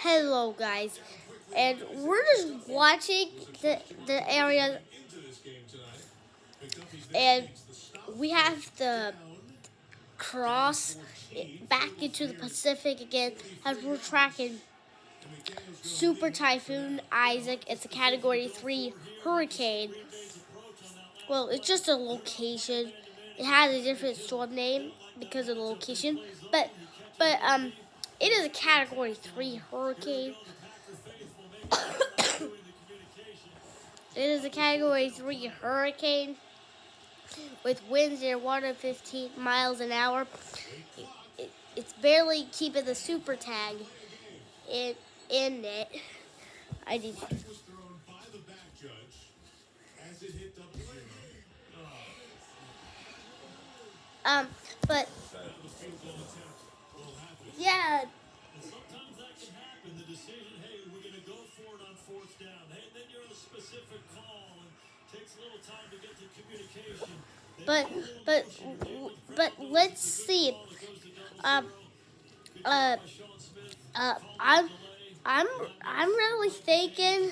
Hello, guys, and we're just watching the area, and we have to cross back into the Pacific again as we're tracking Super Typhoon Isaac. It's a Category 3 hurricane. Well, it's just a location. It has a different storm name because of the location, but it is a Category 3 hurricane. It is a Category 3 hurricane with winds near 115 miles an hour. It's barely keeping the super tag in it. I need. But yeah. Sometimes that can happen. The decision, hey, we're going to go for it on fourth down. Hey, then you're on a specific call and takes a little time to get the communication. But let's see. Um. I'm really thinking.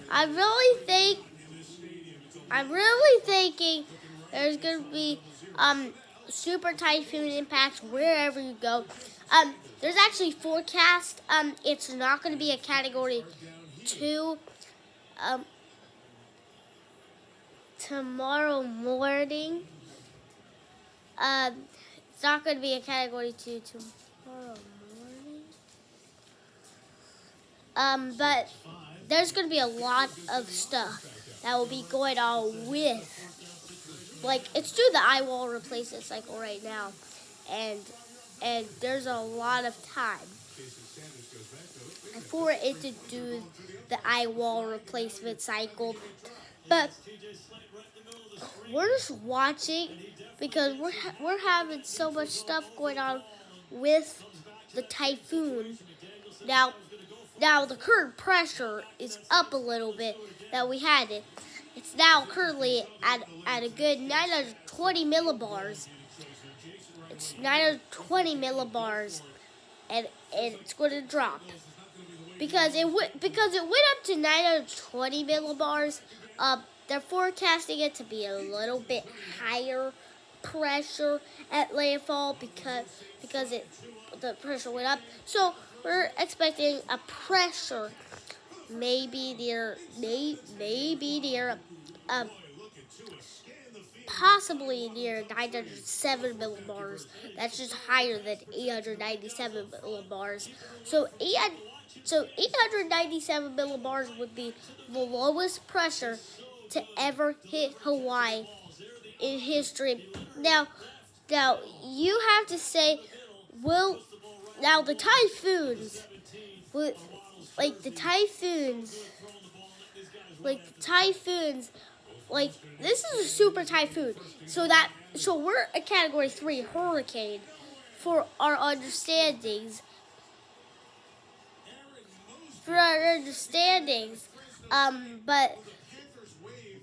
I'm really thinking there's gonna be super typhoon impacts wherever you go. There's actually forecast. It's not gonna be a Category 2. Tomorrow morning. It's not gonna be a Category 2 tomorrow morning. But there's gonna be a lot of stuff that will be going on with, like, it's due the eye wall replacement cycle right now, and there's a lot of time for it to do the eye wall replacement cycle. But we're just watching because we're having so much stuff going on with the typhoon. Now the current pressure is up a little bit that we had it. It's now currently at a good 920 millibars. It's 920 millibars, and it's going to drop because it went up to 920 millibars. They're forecasting it to be a little bit higher pressure at landfall because the pressure went up. So we're expecting a pressure maybe near possibly near 907 millibars. That's just higher than 897 millibars. So 897 millibars would be the lowest pressure to ever hit Hawaii in history. Now you have to say, now the typhoons, like the typhoons, like this is a super typhoon. So we're a Category 3 hurricane for our understandings.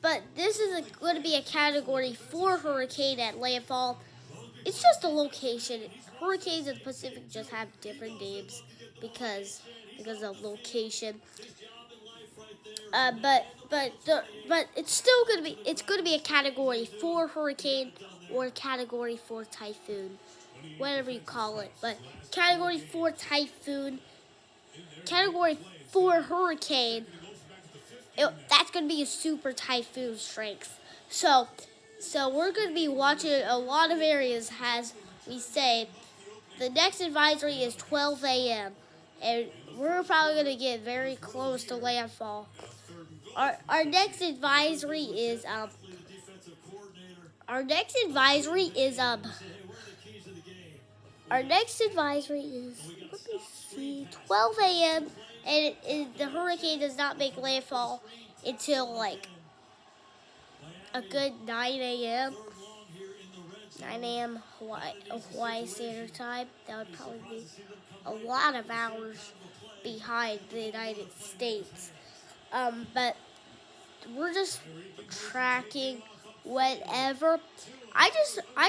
But this is going to be a Category 4 hurricane at landfall. It's just a location. Hurricanes in the Pacific just have different names because of location. But it's still going to be a Category 4 hurricane or a Category 4 typhoon, whatever you call it. But Category 4 typhoon, Category 4 hurricane. That's going to be a super typhoon strength. So we're going to be watching a lot of areas, as we say. The next advisory is 12 a.m. and we're probably going to get very close to landfall. Our next advisory is let me see, 12 a.m. and the hurricane does not make landfall until like a good 9 a.m. 9 a.m. Hawaii Standard Time. That would probably be a lot of hours behind the United States. But we're just tracking whatever. I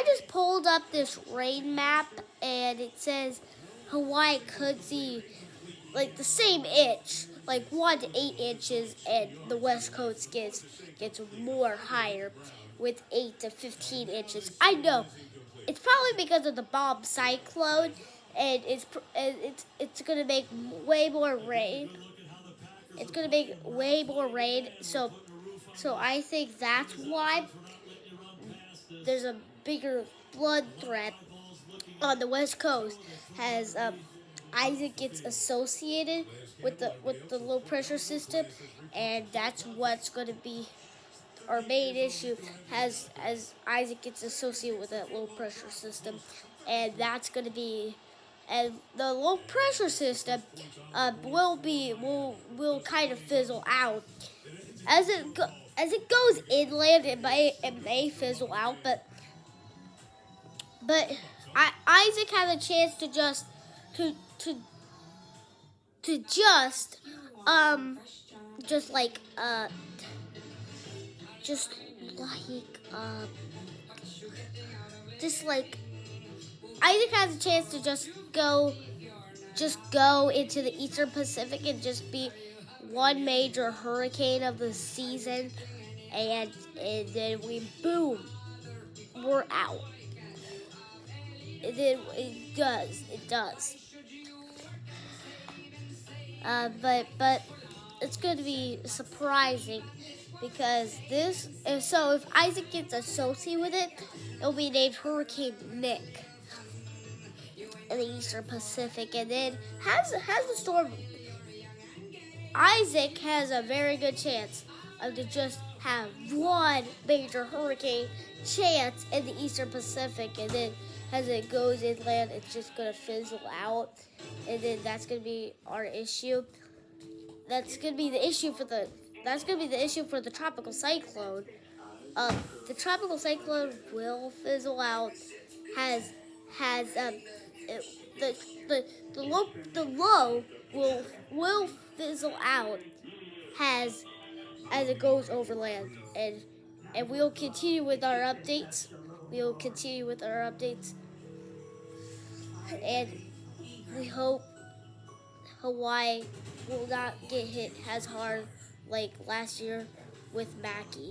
just pulled up this rain map, and it says Hawaii could see like the same inch, like 1 to 8 inches, and the West Coast gets more higher with 8 to 15 inches. I know it's probably because of the bomb cyclone, and it's gonna make way more rain. It's gonna make way more rain, so I think that's why there's a bigger flood threat on the West Coast. Has Isaac gets associated with the low pressure system, and that's what's going to be our main issue. Has as Isaac gets associated with that low pressure system, and that's going to be, and the low pressure system will kind of fizzle out as it goes inland. It may fizzle out, but Isaac has a chance to to to to just like just like just like Isaac has a chance to just go into the Eastern Pacific and just be one major hurricane of the season, and then we're out. It does. But it's going to be surprising because if Isaac gets associated with it, it'll be named Hurricane Nick in the Eastern Pacific, and then has the storm. Isaac has a very good chance of to just have one major hurricane chance in the Eastern Pacific, and then as it goes inland, it's just gonna fizzle out, and then that's gonna be our issue. That's gonna be the issue for the tropical cyclone. The tropical cyclone will fizzle out. Has it, the low will fizzle out as it goes overland, and we'll continue with our updates. And we hope Hawaii will not get hit as hard like last year with Mackie.